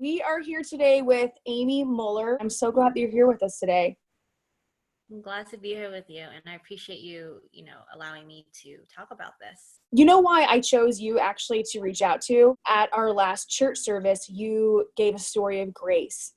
We are here today with Amy Muller. I'm so glad that you're here with us today. I'm glad to be here with you, and I appreciate you, allowing me to talk about this. You know why I chose you actually to reach out to? At our last church service, you gave a story of grace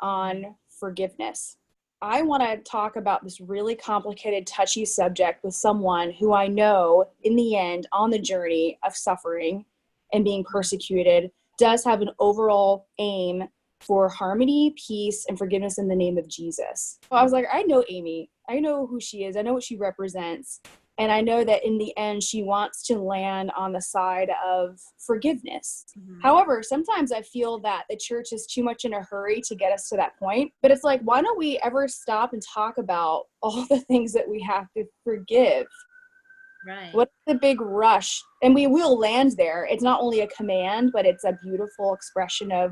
on forgiveness. I want to talk about this really complicated, touchy subject with someone who I know in the end, on the journey of suffering and being persecuted, does have an overall aim for harmony, peace, and forgiveness in the name of Jesus. So I was like, I know Amy. I know who she is. I know what she represents. And I know that in the end, she wants to land on the side of forgiveness. However, sometimes I feel that the church is too much in a hurry to get us to that point. But it's like, why don't we ever stop and talk about all the things that we have to forgive? Right. What's the big rush? And we will land there. It's not only a command, but it's a beautiful expression of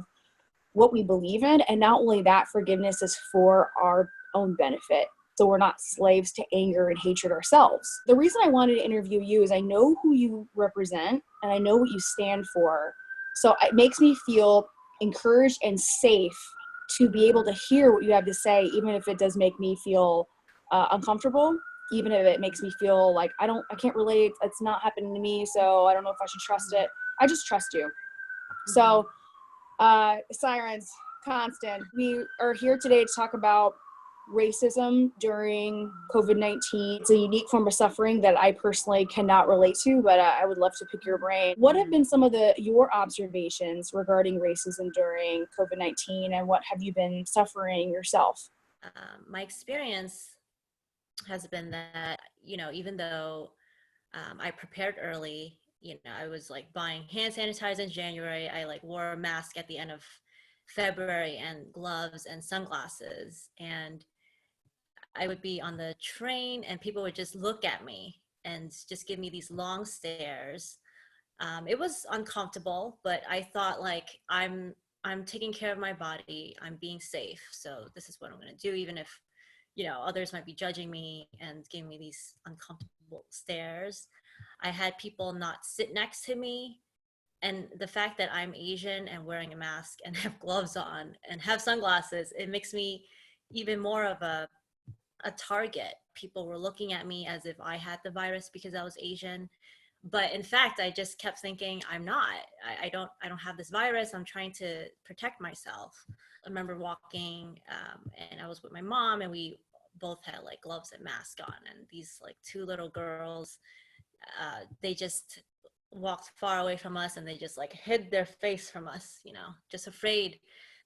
what we believe in. And not only that, forgiveness is for our own benefit. So we're not slaves to anger and hatred ourselves. The reason I wanted to interview you is I know who you represent and I know what you stand for. So it makes me feel encouraged and safe to be able to hear what you have to say, even if it does make me feel uncomfortable, even if it makes me feel like I can't relate, it's not happening to me, so I don't know if I should trust it. I just trust you. So sirens, constant. We are here today to talk about racism during COVID-19. It's a unique form of suffering that I personally cannot relate to, but I would love to pick your brain. What have been some of your observations regarding racism during COVID-19, and what have you been suffering yourself? My experience has been that, even though I prepared early, I was like buying hand sanitizer in January. I like wore a mask at the end of February and gloves and sunglasses. And I would be on the train and people would just look at me and just give me these long stares. It was uncomfortable, but I thought like I'm taking care of my body. I'm being safe. So this is what I'm going to do, even if, others might be judging me and giving me these uncomfortable stares. I had people not sit next to me. And the fact that I'm Asian and wearing a mask and have gloves on and have sunglasses, it makes me even more of a target. People were looking at me as if I had the virus because I was Asian. But in fact, I just kept thinking, I'm not. I don't have this virus. I'm trying to protect myself. I remember walking and I was with my mom and we both had like gloves and mask on. And these like two little girls, they just walked far away from us and they just like hid their face from us, just afraid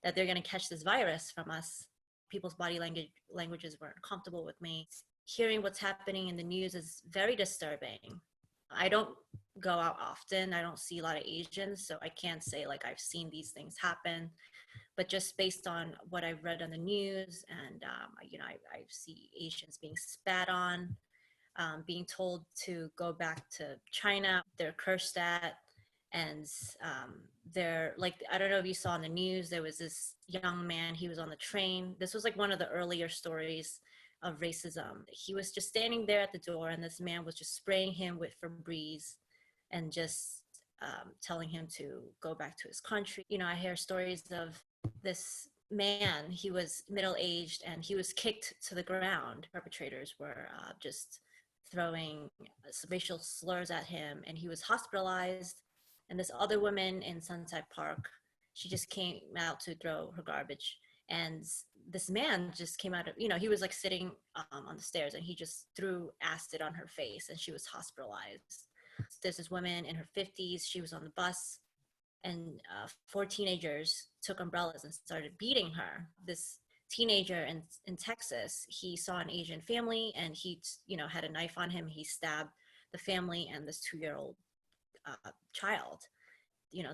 that they're going to catch this virus from us. People's body languages weren't comfortable with me. Hearing what's happening in the news is very disturbing. I don't go out often. I don't see a lot of Asians, so I can't say like I've seen these things happen. But just based on what I've read on the news, and I see Asians being spat on, being told to go back to China. They're cursed at, and they're like, I don't know if you saw in the news, there was this young man, he was on the train. This was like one of the earlier stories of racism. He was just standing there at the door and this man was just spraying him with Febreze and just telling him to go back to his country. I hear stories of this man, he was middle-aged and he was kicked to the ground. Perpetrators were just throwing racial slurs at him and he was hospitalized. And this other woman in Sunset Park, she just came out to throw her garbage and this man just came out of, he was like sitting on the stairs and he just threw acid on her face and she was hospitalized. There's this woman in her 50s, she was on the bus and 4 teenagers took umbrellas and started beating her. This teenager in Texas, he saw an Asian family and he, had a knife on him. He stabbed the family and this 2-year-old child.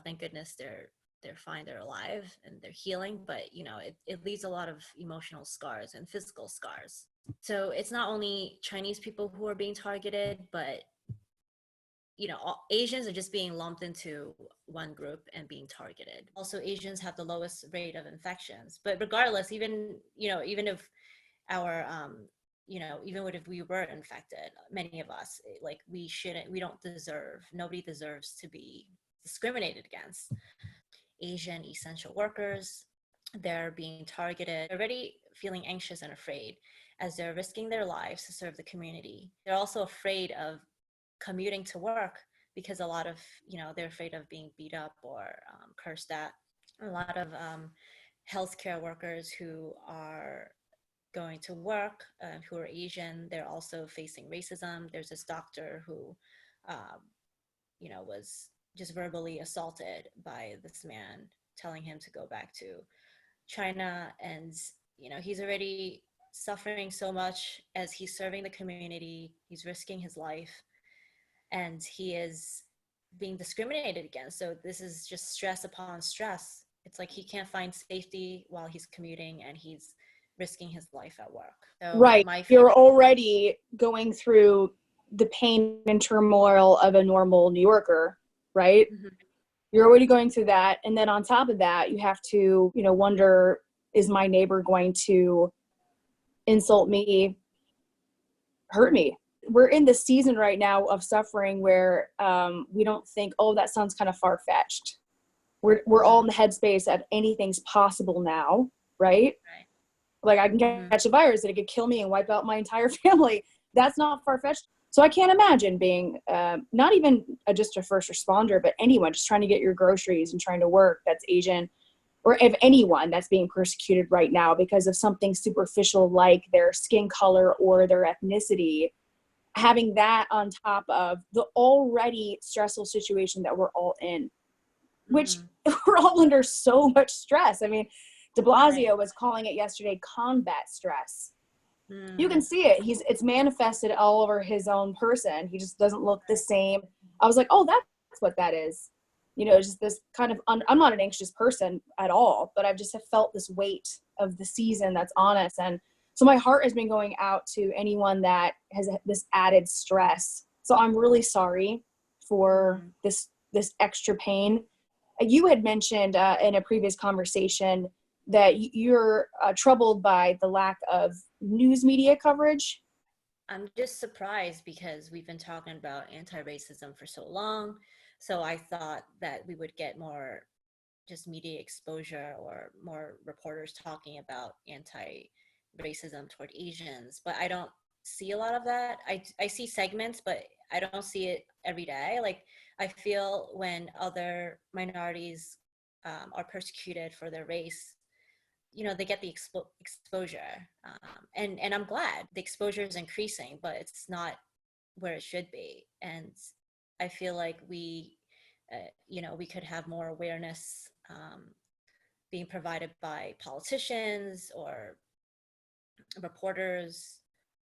Thank goodness they're fine, they're alive and they're healing, but it leaves a lot of emotional scars and physical scars. So it's not only Chinese people who are being targeted, but all Asians are just being lumped into one group and being targeted. Also, Asians have the lowest rate of infections, but regardless, even if our even if we were infected, many of us, like nobody deserves to be discriminated against. Asian essential workers. They're being targeted, already feeling anxious and afraid as they're risking their lives to serve the community. They're also afraid of commuting to work because a lot of, they're afraid of being beat up or cursed at. A lot of healthcare workers who are going to work, who are Asian, they're also facing racism. There's this doctor who, um, was just verbally assaulted by this man, telling him to go back to China. And, he's already suffering so much as he's serving the community, he's risking his life, and he is being discriminated against. So this is just stress upon stress. It's like he can't find safety while he's commuting, and he's risking his life at work. So Right. my fear. You're already going through the pain and turmoil of a normal New Yorker, right? Mhm. You're already going through that. And then on top of that, you have to, wonder, is my neighbor going to insult me, hurt me? We're in the season right now of suffering where we don't think, oh, that sounds kind of far-fetched. We're all in the headspace of anything's possible now, right? Right. Like I can Mhm. catch a virus that it could kill me and wipe out my entire family. That's not far-fetched. So I can't imagine being not even just a first responder, but anyone just trying to get your groceries and trying to work that's Asian, or if anyone that's being persecuted right now because of something superficial like their skin color or their ethnicity, having that on top of the already stressful situation that we're all in, which Mhm. we're all under so much stress. I mean, de Right. Blasio was calling it yesterday combat stress. You can Mm. see it. It's manifested all over his own person. He just doesn't look the same. I was like, oh, that's what that is. It's just this kind of, I'm not an anxious person at all, but I've just have felt this weight of the season that's on us. And so my heart has been going out to anyone that has this added stress. So I'm really sorry for Mhm. this extra pain. You had mentioned in a previous conversation that you're troubled by the lack of news media coverage. I'm just surprised because we've been talking about anti-racism for so long. So I thought that we would get more just media exposure or more reporters talking about anti-racism toward Asians, but I don't see a lot of that. I see segments, but I don't see it every day. Like I feel when other minorities are persecuted for their race, they get the exposure, and I'm glad the exposure is increasing, but it's not where it should be. And I feel like we could have more awareness being provided by politicians or reporters.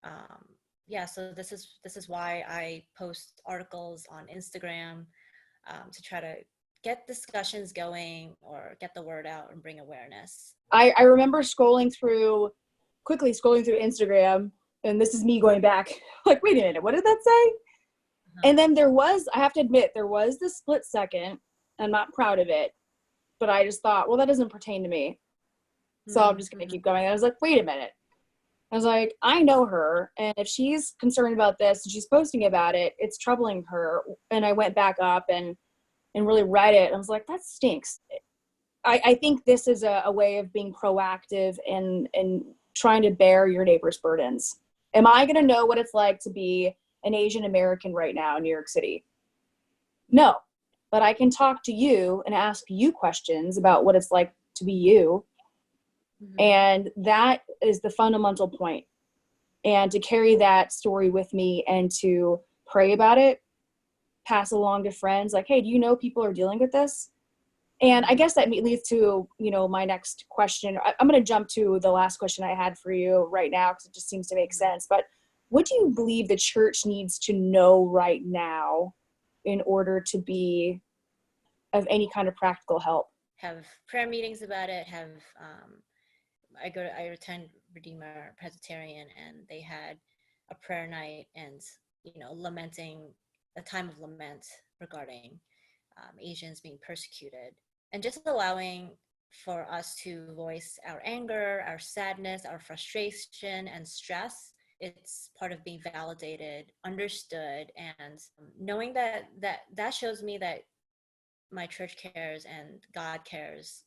Um, yeah, so this is why I post articles on Instagram, to try to get discussions going or get the word out and bring awareness. I remember quickly scrolling through Instagram, and this is me going back, like, wait a minute, what did that say? Uh-huh. And then I have to admit, there was this split second, I'm not proud of it, but I just thought, well, that doesn't pertain to me. So I'm just going to Mm-hmm. keep going. And I was like, wait a minute. I was like, I know her, and if she's concerned about this and she's posting about it, it's troubling her. And I went back up and really read it. I was like, that stinks. I think this is a way of being proactive and trying to bear your neighbor's burdens. Am I going to know what it's like to be an Asian American right now in New York City? No, but I can talk to you and ask you questions about what it's like to be you. Mm-hmm. And that is the fundamental point. And to carry that story with me and to pray about it, pass along to friends like, hey, do you know people are dealing with this? And I Mm-hmm. guess that leads to, my next question. I'm going to jump to the last question I had for you right now because it just seems to make sense. But what do you believe the church needs to know right now in order to be of any kind of practical help? Have prayer meetings about it. I attend Redeemer Presbyterian, and they had a prayer night, and lamenting a time of lament regarding Asians being persecuted, and just allowing for us to voice our anger, our sadness, our frustration and stress. It's part of being validated, understood, and knowing that shows me that my church cares and God cares.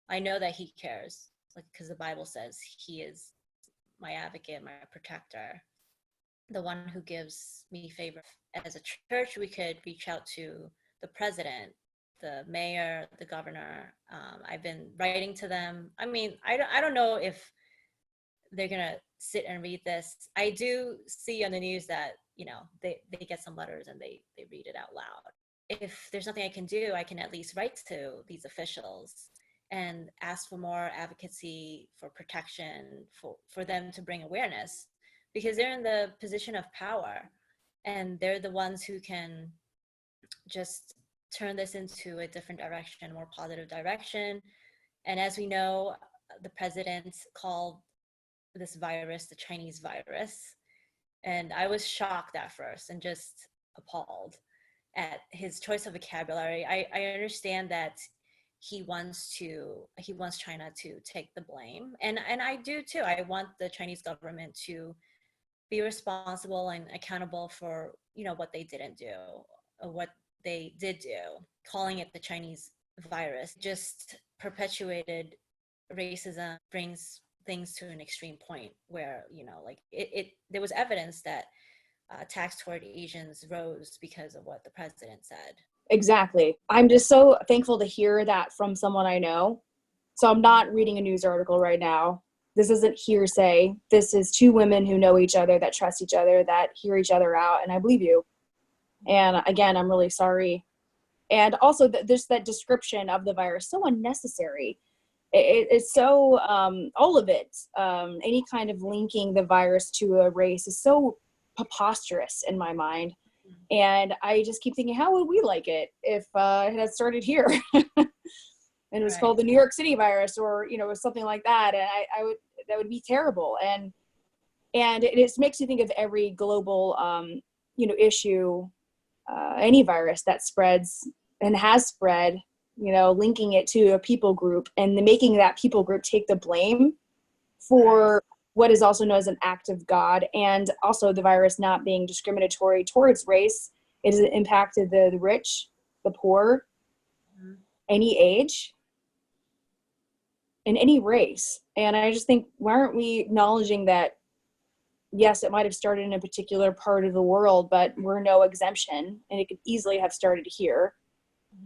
I know that he cares, like, because the Bible says he is my advocate, my protector, the one who gives me favor. As a church, we could reach out to the president, the mayor, the governor. I've been writing to them. I mean, I don't know if they're gonna sit and read this. I do see on the news that, you know, they get some letters and they read it out loud. If there's nothing I can do, I can at least write to these officials and ask for more advocacy, for protection, for them to bring awareness, because they're in the position of power and they're the ones who can just turn this into a different direction, more positive direction. And as we know, the president called this virus the Chinese virus. And I was shocked at first and just appalled at his choice of vocabulary. I understand that he wants China to take the blame. And I do too. I want the Chinese government to be responsible and accountable for, you know, what they didn't do, or what they did do. Calling it the Chinese virus just perpetuated racism, brings things to an extreme point where, you know, like it there was evidence that attacks toward Asians rose because of what the president said. Exactly. I'm just so thankful to hear that from someone I know. So I'm not reading a news article right now. This isn't hearsay. This is two women who know each other, that trust each other, that hear each other out, and I believe you. And again, I'm really sorry. And also, there's that description of the virus, so unnecessary. It's so, all of it, any kind of linking the virus to a race is so preposterous in my mind. And I just keep thinking, how would we like it if it had started here? And it was called the New York City virus, or, you know, something like that. And I would, that would be terrible. And it just makes you think of every global, you know, issue, any virus that spreads and has spread, you know, linking it to a people group and making that people group take the blame for what is also known as an act of God. And also the virus not being discriminatory towards race. It has impacted the rich, the poor, any age, in any race. And I just think, why aren't we acknowledging that, yes, it might have started in a particular part of the world, but we're no exemption, and it could easily have started here.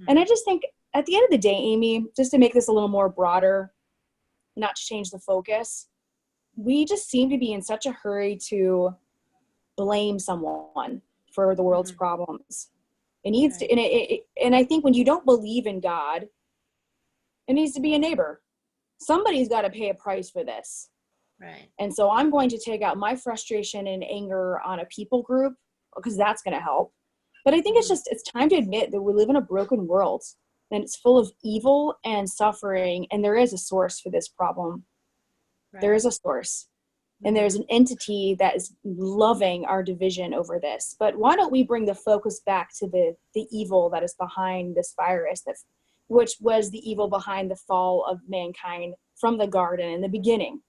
And I just think at the end of the day, Amy, just to make this a little more broader, not to change the focus, we just seem to be in such a hurry to blame someone for the world's problems. It needs to, and I think when you don't believe in God, it needs to be a neighbor. Somebody's got to pay a price for this. Right. And so I'm going to take out my frustration and anger on a people group, because that's going to help. But I think it's time to admit that we live in a broken world, and it's full of evil and suffering. And there is a source for this problem. Right. There is a source. And there's an entity that is loving our division over this. But why don't we bring the focus back to the evil that is behind this virus, which was the evil behind the fall of mankind from the garden in the beginning.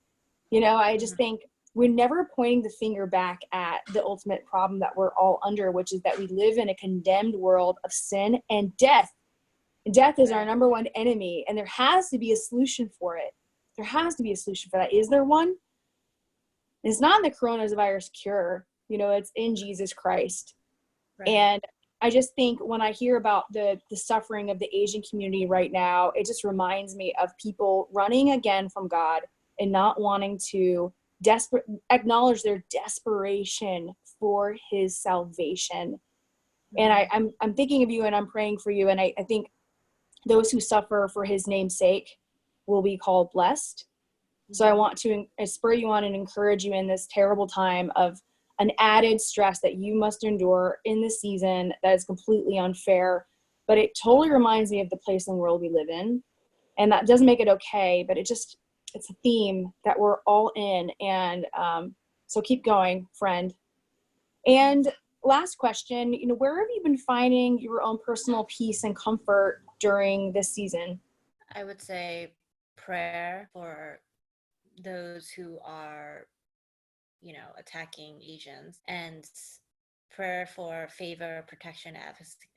You know, I just think we're never pointing the finger back at the ultimate problem that we're all under, which is that we live in a condemned world of sin and death. Death is our number one enemy, and there has to be a solution for it. There has to be a solution for that. Is there one? It's not in the coronavirus cure. You know, it's in Jesus Christ. Right. And I just think when I hear about the suffering of the Asian community right now, it just reminds me of people running again from God and not wanting to acknowledge their desperation for his salvation. Mm-hmm. And I'm thinking of you, and I'm praying for you. And I think those who suffer for his name's sake will be called blessed. Mm-hmm. So I want to spur you on and encourage you in this terrible time of an added stress that you must endure in this season that is completely unfair. But it totally reminds me of the place in the world we live in. And that doesn't make it okay, but it's a theme that we're all in. And so keep going, friend. And last question, you know, where have you been finding your own personal peace and comfort during this season? I would say prayer for those who are, you know, attacking Asians, and prayer for favor, protection,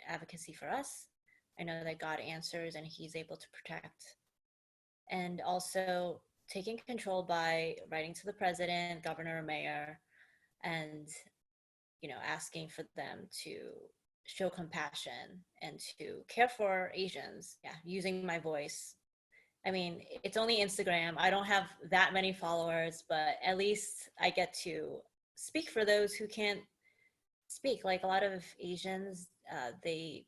advocacy for us. I know that God answers and he's able to protect. And also taking control by writing to the president, governor, or mayor, and, asking for them to show compassion and to care for Asians. Yeah, using my voice. I mean, it's only Instagram. I don't have that many followers, but at least I get to speak for those who can't speak. Like a lot of Asians, they,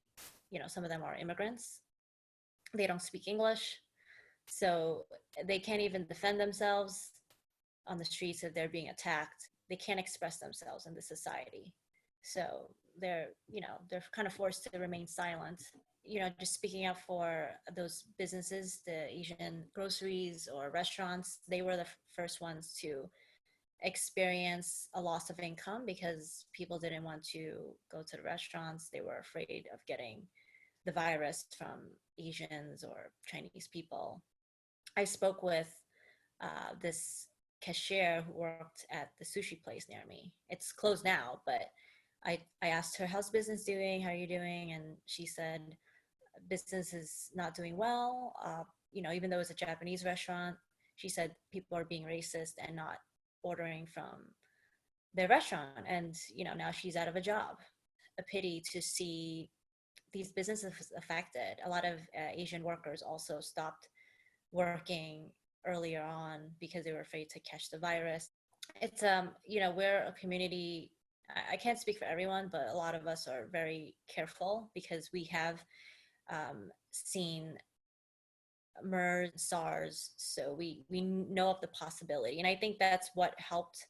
some of them are immigrants. They don't speak English. So they can't even defend themselves on the streets if they're being attacked. They can't express themselves in the society. So they're kind of forced to remain silent. Just speaking out for those businesses, the Asian groceries or restaurants, they were the first ones to experience a loss of income because people didn't want to go to the restaurants. They were afraid of getting the virus from Asians or Chinese people. I spoke with this cashier who worked at the sushi place near me. It's closed now, but I asked her, how's business doing? How are you doing? And she said, business is not doing well. Even though it's a Japanese restaurant, she said people are being racist and not ordering from their restaurant. And, now she's out of a job. A pity to see these businesses affected. A lot of Asian workers also stopped working earlier on because they were afraid to catch the virus. It's we're a community. I can't speak for everyone, but a lot of us are very careful because we have seen MERS, SARS, so we know of the possibility, and I think that's what helped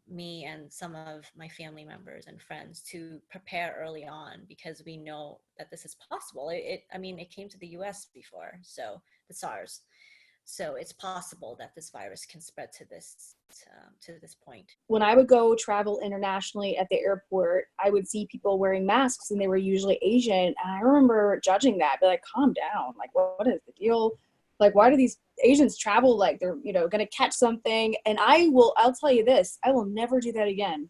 me and some of my family members and friends to prepare early on, because we know that this is possible. It came to the US before, so the SARS. So it's possible that this virus can spread to this point. When I would go travel internationally at the airport, I would see people wearing masks and they were usually Asian. And I remember judging that, be like, calm down. Like, what is the deal? Like, why do these Asians travel like they're, going to catch something? And I'll tell you this, I will never do that again.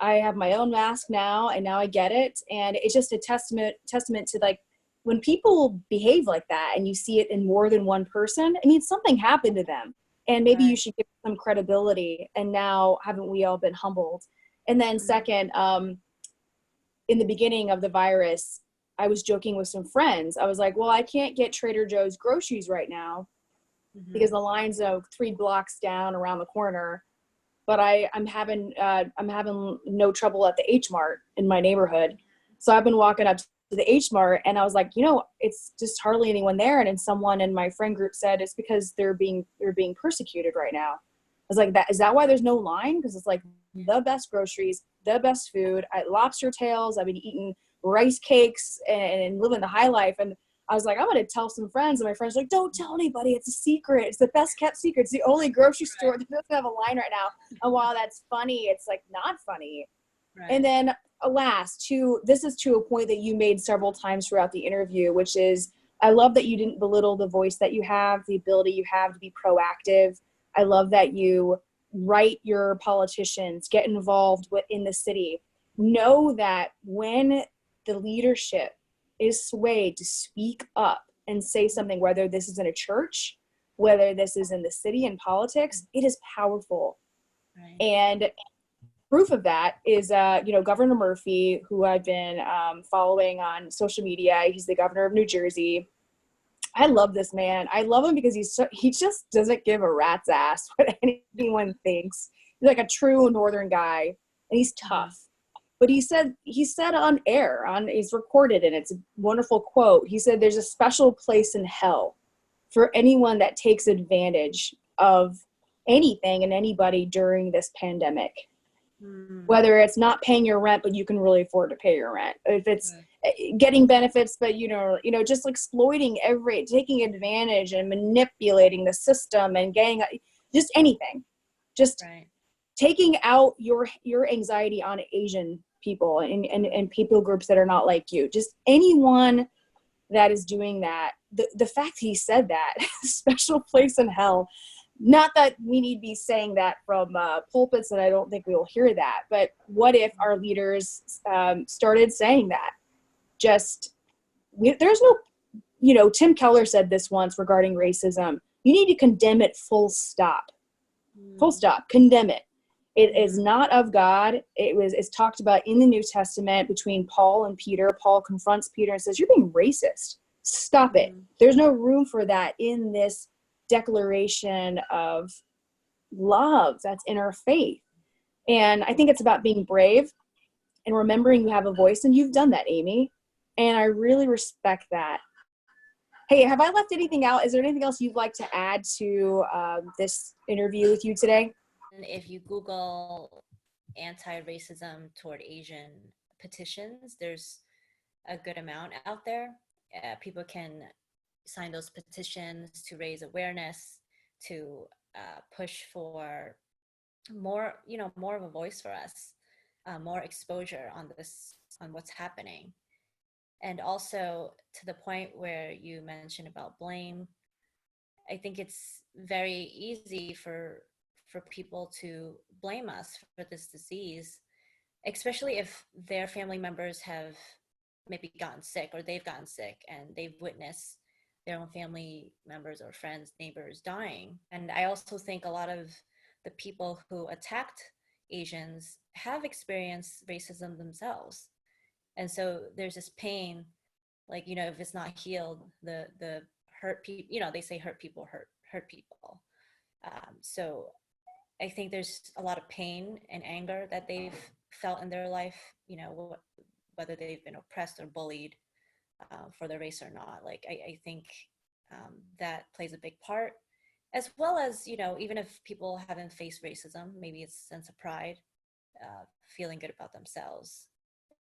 I have my own mask now, and now I get it. And it's just a testament to, like, when people behave like that and you see it in more than one person, something happened to them. And maybe you should give some credibility. And now, haven't we all been humbled? And then second, in the beginning of the virus, I was joking with some friends. I was like, well, I can't get Trader Joe's groceries right now because the line's 3 blocks down around the corner. But I'm having no trouble at the H Mart in my neighborhood. So I've been walking up to the H Mart, and I was like, it's just hardly anyone there. And then someone in my friend group said it's because they're being persecuted right now. I was like, is that why there's no line? Because it's like the best groceries, the best food. Lobster tails. I've been eating rice cakes and living the high life. And I was like, I'm going to tell some friends. And my friends were like, don't tell anybody. It's a secret. It's the best kept secret. It's the only grocery store that doesn't have a line right now. And while that's funny, it's like not funny. Right. And then this is to a point that you made several times throughout the interview, which is, I love that you didn't belittle the voice that you have, the ability you have to be proactive. I love that you write your politicians, get involved in the city. Know that when the leadership is swayed to speak up and say something, whether this is in a church, whether this is in the city in politics, it is powerful. Right. And proof of that is, Governor Murphy, who I've been following on social media. He's the governor of New Jersey. I love this man. I love him because he just doesn't give a rat's ass what anyone thinks. He's like a true Northern guy, and he's tough. But he said on air, he's recorded, and it's a wonderful quote. He said, there's a special place in hell for anyone that takes advantage of anything and anybody during this pandemic. Whether it's not paying your rent, but you can really afford to pay your rent. If it's getting benefits, but just exploiting taking advantage and manipulating the system and getting just anything, taking out your anxiety on Asian people and people groups that are not like you. Just anyone that is doing that. The fact he said that, special place in hell. Not that we need to be saying that from pulpits, and I don't think we will hear that. But what if our leaders started saying that? Just there's no, Tim Keller said this once regarding racism. You need to condemn it full stop. Full stop. Condemn it. It is not of God. It's talked about in the New Testament between Paul and Peter. Paul confronts Peter and says, "You're being racist. Stop it." There's no room for that in this declaration of love that's in our faith. And I think it's about being brave and remembering you have a voice, and you've done that, Amy. And I really respect that. Hey, have I left anything out? Is there anything else you'd like to add to this interview with you today? If you Google anti-racism toward Asian petitions, there's a good amount out there. People can sign those petitions to raise awareness, to push for more, more of a voice for us, more exposure on what's happening. And also to the point where you mentioned about blame, I think it's very easy for people to blame us for this disease, especially if their family members have maybe gotten sick, or they've gotten sick and they've witnessed their own family members or friends, neighbors dying. And I also think a lot of the people who attacked Asians have experienced racism themselves. And so there's this pain, like, if it's not healed, the hurt people, they say hurt people hurt people. So I think there's a lot of pain and anger that they've felt in their life, whether they've been oppressed or bullied for their race or not. Like, I think that plays a big part, as well as, even if people haven't faced racism, maybe it's a sense of pride, feeling good about themselves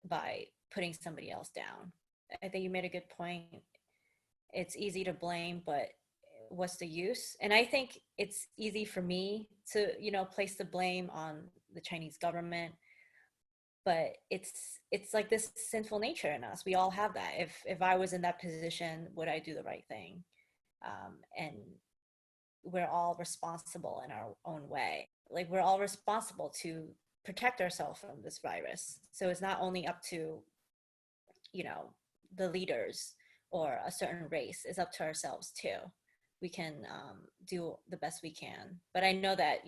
by putting somebody else down. I think you made a good point. It's easy to blame, but what's the use? And I think it's easy for me to, place the blame on the Chinese government, but it's like this sinful nature in us. We all have that. If I was in that position, would I do the right thing? And we're all responsible in our own way. Like, we're all responsible to protect ourselves from this virus. So it's not only up to, the leaders or a certain race. It's up to ourselves too. We can do the best we can. But I know that,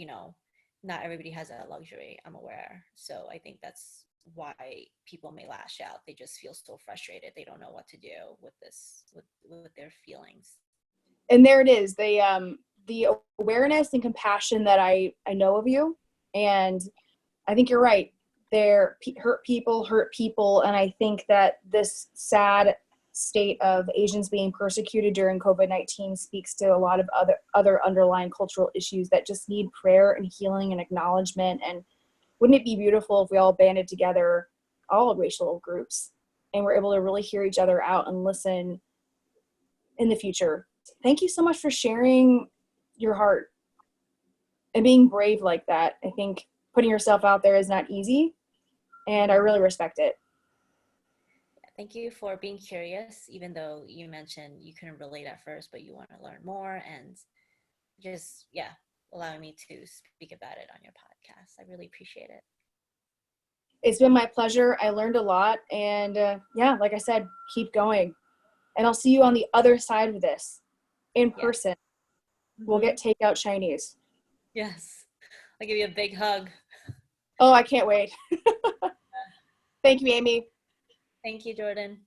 not everybody has that luxury, I'm aware. So I think that's why people may lash out. They just feel so frustrated. They don't know what to do with this, with their feelings. And there it is. The awareness and compassion that I know of you. And I think you're right. Hurt people. And I think that this sad state of Asians being persecuted during COVID-19 speaks to a lot of other underlying cultural issues that just need prayer and healing and acknowledgement. And wouldn't it be beautiful if we all banded together, all racial groups, and we're able to really hear each other out and listen in the future? Thank you so much for sharing your heart and being brave like that. I think putting yourself out there is not easy, and I really respect it. Thank you for being curious, even though you mentioned you couldn't relate at first, but you want to learn more, and just, allowing me to speak about it on your podcast. I really appreciate it. It's been my pleasure. I learned a lot, and like I said, keep going. And I'll see you on the other side of this in person. Mm-hmm. We'll get takeout Chinese. Yes. I'll give you a big hug. Oh, I can't wait. Thank you, Amy. Thank you, Jordan.